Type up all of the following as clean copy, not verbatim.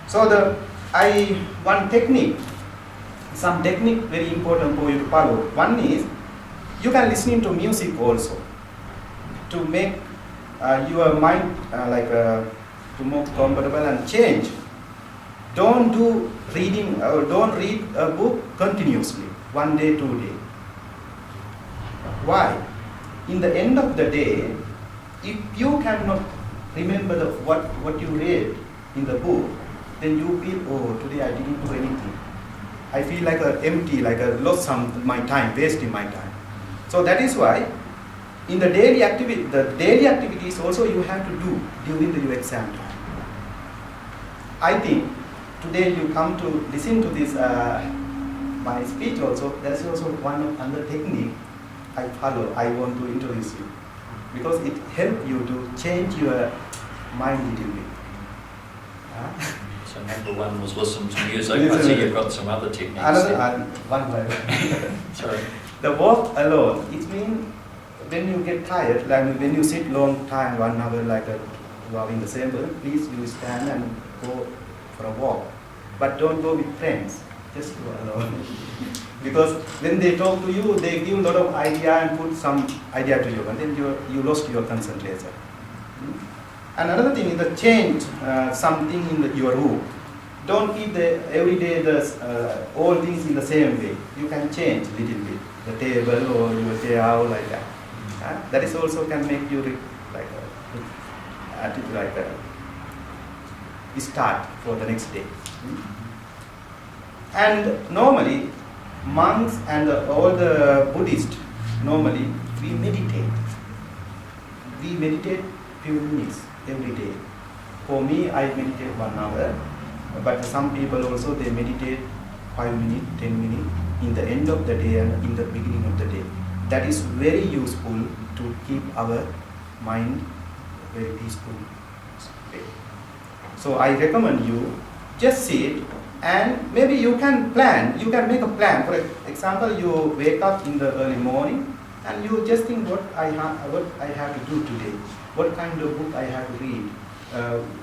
So one technique, some technique very important for you to follow. One is you can listen to music also to make your mind to more comfortable and change. Don't do reading or don't read a book continuously, 1 day, 2 days. Why? In the end of the day, if you cannot remember what you read in the book, then you feel, oh, today I didn't do anything. I feel like empty, like I lost my time, wasting my time. So that is why in the daily activities also you have to do during your exam time. I think today you come to listen to this my speech also. That's also one of another technique I follow. I want to introduce you because it helps you to change your mind a little bit. So number one was listen to music. I see you've got some other techniques. One by one. Sorry. The walk alone, it means when you get tired, like when you sit long time, 1 hour, like in the same way, please you stand and go for a walk. But don't go with friends, just go alone. Because when they talk to you, they give a lot of idea and put some idea to you, and then you lost your concentration. And another thing is the change something in your room. Don't keep every day all things in the same way. You can change a little bit, the table or your chair like that. That is also can make you start for the next day. And normally, monks and all the Buddhists, normally we meditate. We meditate few minutes every day. For me, I meditate 1 hour, but some people also they meditate 5 minutes, 10 minutes in the end of the day and in the beginning of the day. That is very useful to keep our mind very peaceful. So I recommend you just sit and maybe you can plan. You can make a plan. For example, you wake up in the early morning and you just think what I have to do today. What kind of book I have to read,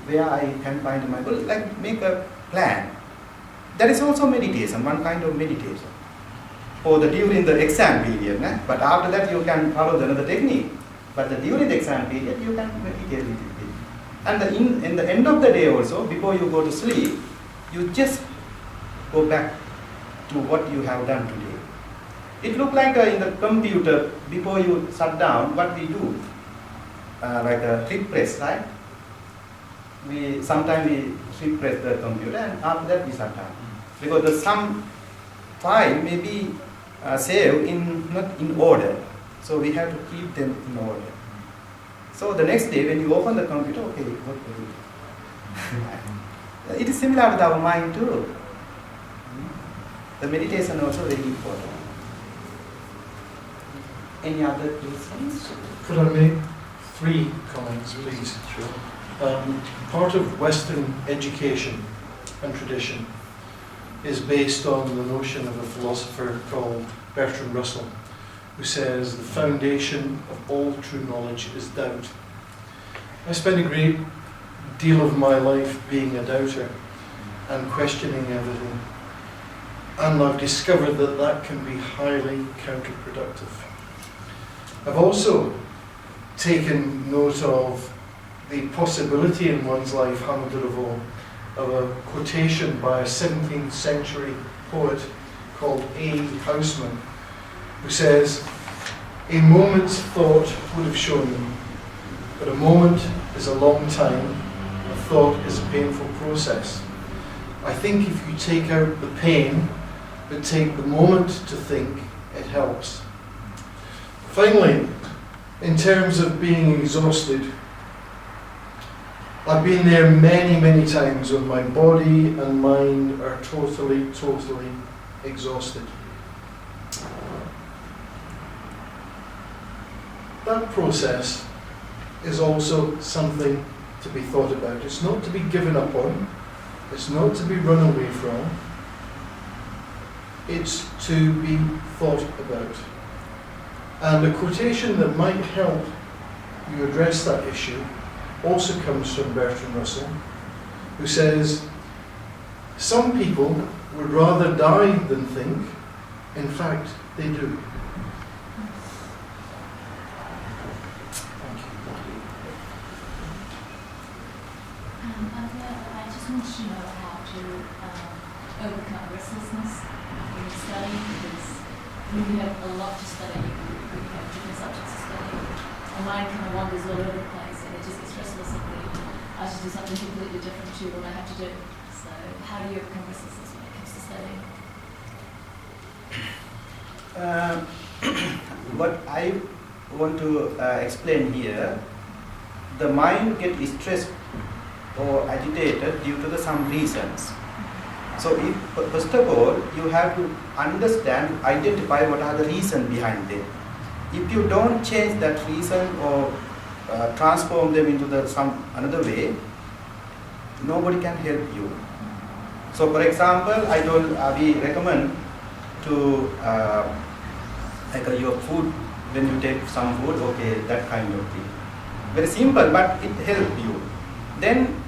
where I can find my book, like make a plan. That is also meditation, one kind of meditation. For during the exam period, but after that you can follow another technique. But during the exam period, you can meditate a little bit. And in the end of the day also, before you go to sleep, you just go back to what you have done today. It looks like in the computer, before you shut down, what we do. Like a refresh, right? Sometimes we refresh the computer and after that we shut down. Because some file may be saved not in order. So we have to keep them in order. So the next day when you open the computer, okay, what will you do? It is similar with our mind too. The meditation also very important. Any other questions? Could I make 3 comments, please? Sure. Part of Western education and tradition is based on the notion of a philosopher called Bertrand Russell, who says the foundation of all true knowledge is doubt. I spent a great deal of my life being a doubter and questioning everything, and I've discovered that that can be highly counterproductive. I've also taken note of the possibility in one's life, Hamid-Ravo, of a quotation by a 17th century poet called A. Houseman, who says, "A moment's thought would have shown them, but a moment is a long time, a thought is a painful process. I think if you take out the pain, but take the moment to think, it helps." Finally, in terms of being exhausted, I've been there many, many times when my body and mind are totally exhausted. That process is also something to be thought about. It's not to be given up on, it's not to be run away from, it's to be thought about. And a quotation that might help you address that issue also comes from Bertrand Russell, who says, Some people would rather die than think. In fact, they do. Thank you. I just want to know how to overcome restlessness when you study, because when you have a lot to study, when you have different subjects to study, my mind kind of wanders all over the place and it just gets restless and I should do something completely different to what I have to do. So how do you overcome restlessness when it comes to studying? What I want to explain here, the mind gets stressed or agitated due to some reasons. So if, first of all, you have to understand, identify what are the reasons behind them. If you don't change that reason or transform them into some another way, nobody can help you. So for example, I told we recommend to like your food, when you take some food, okay, that kind of thing. Very simple, but it helps you. Then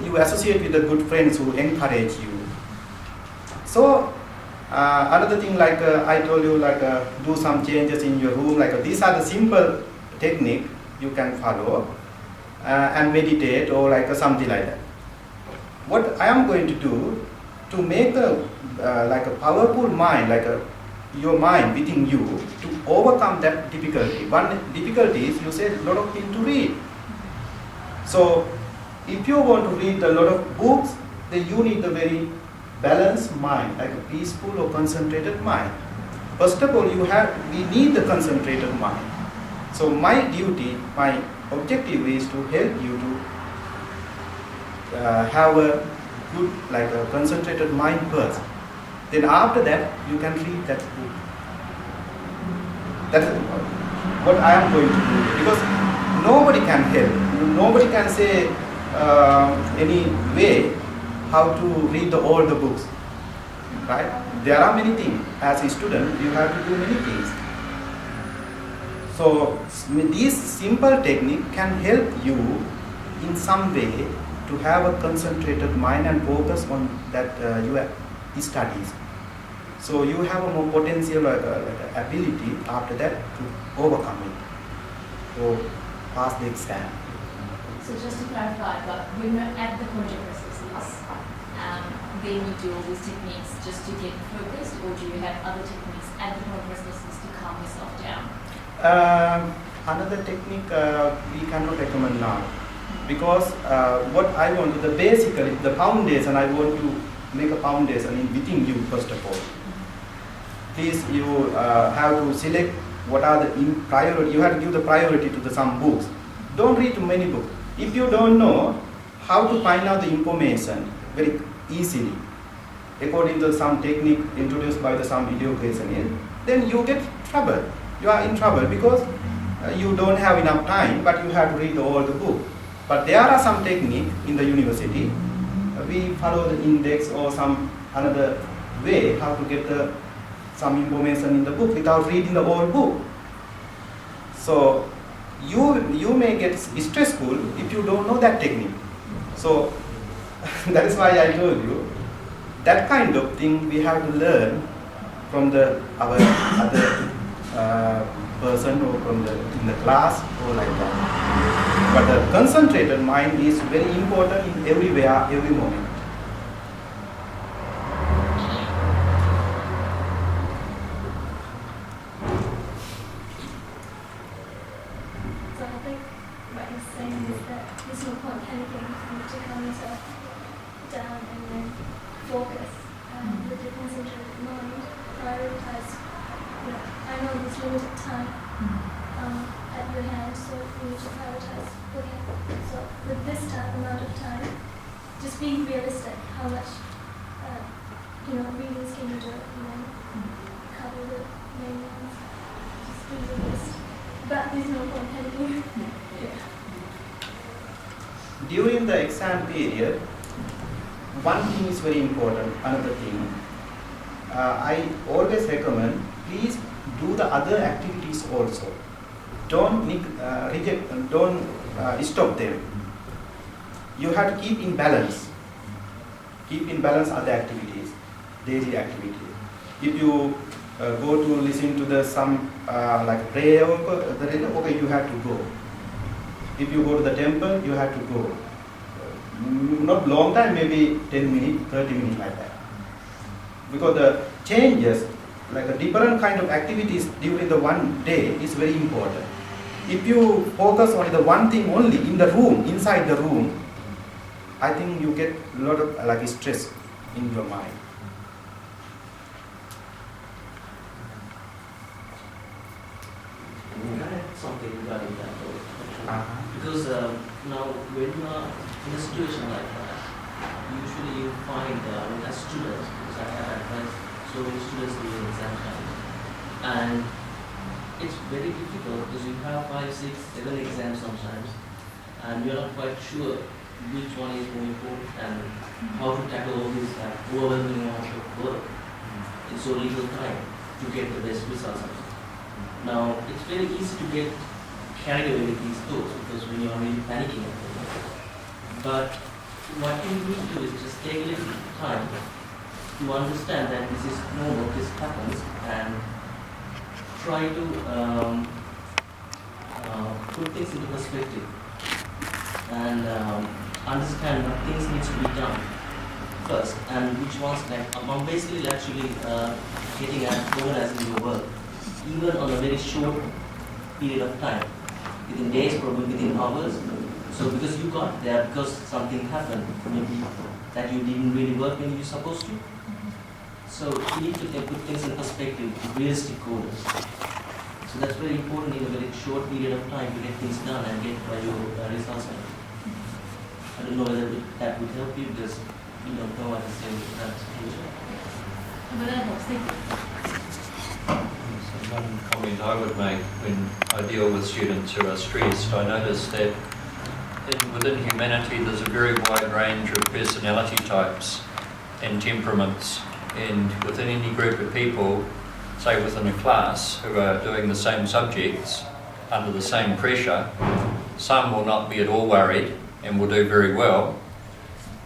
you associate with the good friends who encourage you. So another thing, like I told you, like do some changes in your room. Like these are the simple technique you can follow and meditate or like something like that. What I am going to do to make like a powerful mind, like your mind within you, to overcome that difficulty. One difficulty is you say a lot of things to read. So if you want to read a lot of books, then you need a very balanced mind, like a peaceful or concentrated mind. First of all, we need the concentrated mind. So my duty, my objective is to help you to have a good, like a concentrated mind first. Then after that, you can read that book. That's what I am going to do, because nobody can help. Nobody can say any way how to read all the books, right? There are many things. As a student, you have to do many things. So these simple technique can help you in some way to have a concentrated mind and focus on that your studies. So you have a more potential like ability after that to overcome it or pass the exam. So just to clarify, but when you're at the point of restlessness, then you do all these techniques just to get focused, or do you have other techniques at the point of restlessness to calm yourself down? Another technique we cannot recommend now, because what I want to, basically the foundation, I want to make a foundation within you first of all. Please, you have to select what are the priority. You have to give the priority to some books. Don't read too many books. If you don't know how to find out the information very easily, according to some technique introduced by some educationist, then you get trouble. You are in trouble because you don't have enough time, but you have to read all the book. But there are some technique in the university. We follow the index or some another way how to get some information in the book without reading the whole book. So you may get stressful if you don't know that technique. So that is why I told you that kind of thing we have to learn from our other person or from in the class or like that. But the concentrated mind is very important in everywhere, every moment. So I think what he's saying is that there's no point panicking. You need to calm yourself down and then focus with your concentrated mind. Prioritize. I know there's limited time at your hand, so you need to prioritize. Okay, so with this amount of time, just being realistic. How much readings can you do, and then cover the main ones. Just be realistic. But there's no point panicking. During the exam period, one thing is very important. Another thing, I always recommend, please do the other activities also. Don't reject, don't stop them. you have to keep in balance. Keep in balance other activities, daily activities. If you go to listen to some like prayer, okay, you have to go. If you go to the temple, you have to go. Not long time, maybe 10 minutes, 30 minutes like that. Because the changes, like a different kind of activities during the one day is very important. If you focus on the one thing only in the room, inside the room, I think you get a lot of like stress in your mind. Can I add something regarding that though? Uh-huh. Because now when you are in a situation like that, usually you find as students, because I have advised so many students during exam time, and it's very difficult because you have 5, 6, 7 exams sometimes, and you're not quite sure which one is more important and how to tackle all this overwhelming amount of work in so little time to get the best results. Now, it's very easy to get carried away with these thoughts because when you are really panicking at the moment. But what you need to do is just take a little time to understand that this is normal, this happens, and try to put things into perspective and understand what things needs to be done first and which ones like I'm basically actually getting at organizing your work even on a very short period of time, within days, probably within hours. So because you got there because something happened, maybe that you didn't really work when you were supposed to. So you need to put things in perspective, realistic goals. So that's very important in a very short period of time to get things done and get your results. I don't know whether that would help you because you don't know what to say with that situation. But that helps, thank you. So one comment I would make when I deal with students who are stressed, I notice that within humanity there's a very wide range of personality types and temperaments, and within any group of people, say within a class who are doing the same subjects under the same pressure, some will not be at all worried and will do very well,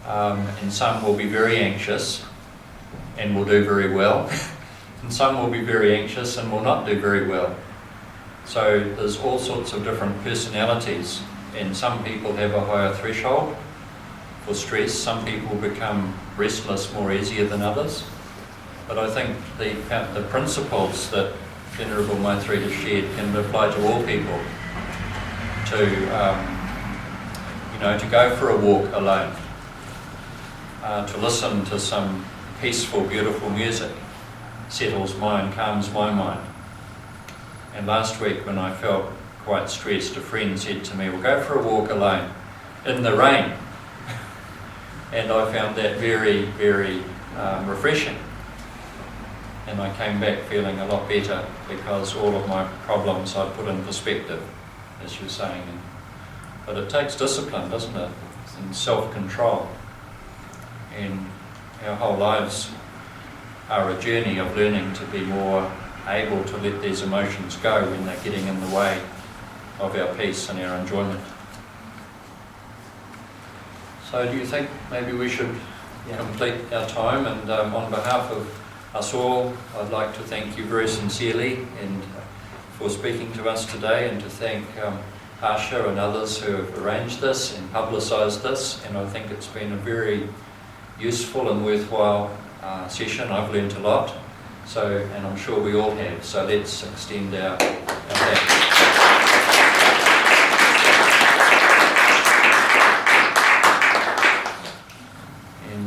and some will be very anxious and will do very well, and some will be very anxious and will not do very well. So there's all sorts of different personalities, and some people have a higher threshold for stress, some people become restless more easier than others. But I think the principles that Venerable Maitri has shared can apply to all people. To go for a walk alone, to listen to some peaceful, beautiful music, settles mind, calms my mind. And last week when I felt quite stressed, a friend said to me, "Well, go for a walk alone in the rain." And I found that very, very refreshing. And I came back feeling a lot better because all of my problems I put in perspective, as you're saying. But it takes discipline, doesn't it? And self-control. And our whole lives are a journey of learning to be more able to let these emotions go when they're getting in the way of our peace and our enjoyment. So do you think maybe we should complete our time? And on behalf of us all, I'd like to thank you very sincerely and for speaking to us today, and to thank Harsha and others who have arranged this and publicised this. And I think it's been a very useful and worthwhile session. I've learnt a lot, and I'm sure we all have. So let's extend our thanks.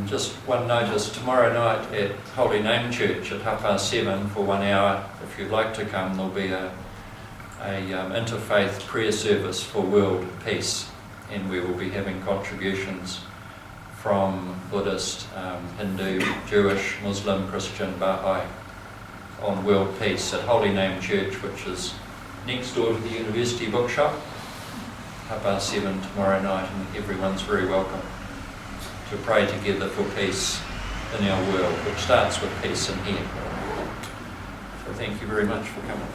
Just one notice, tomorrow night at Holy Name Church at 7:30 for 1 hour, if you'd like to come, there'll be a interfaith prayer service for world peace, and we will be having contributions from Buddhist, Hindu, Jewish, Muslim, Christian, Baha'i on world peace at Holy Name Church, which is next door to the University Bookshop, 7:30 tomorrow night, and everyone's very welcome to pray together for peace in our world, which starts with peace in here. So thank you very much for coming.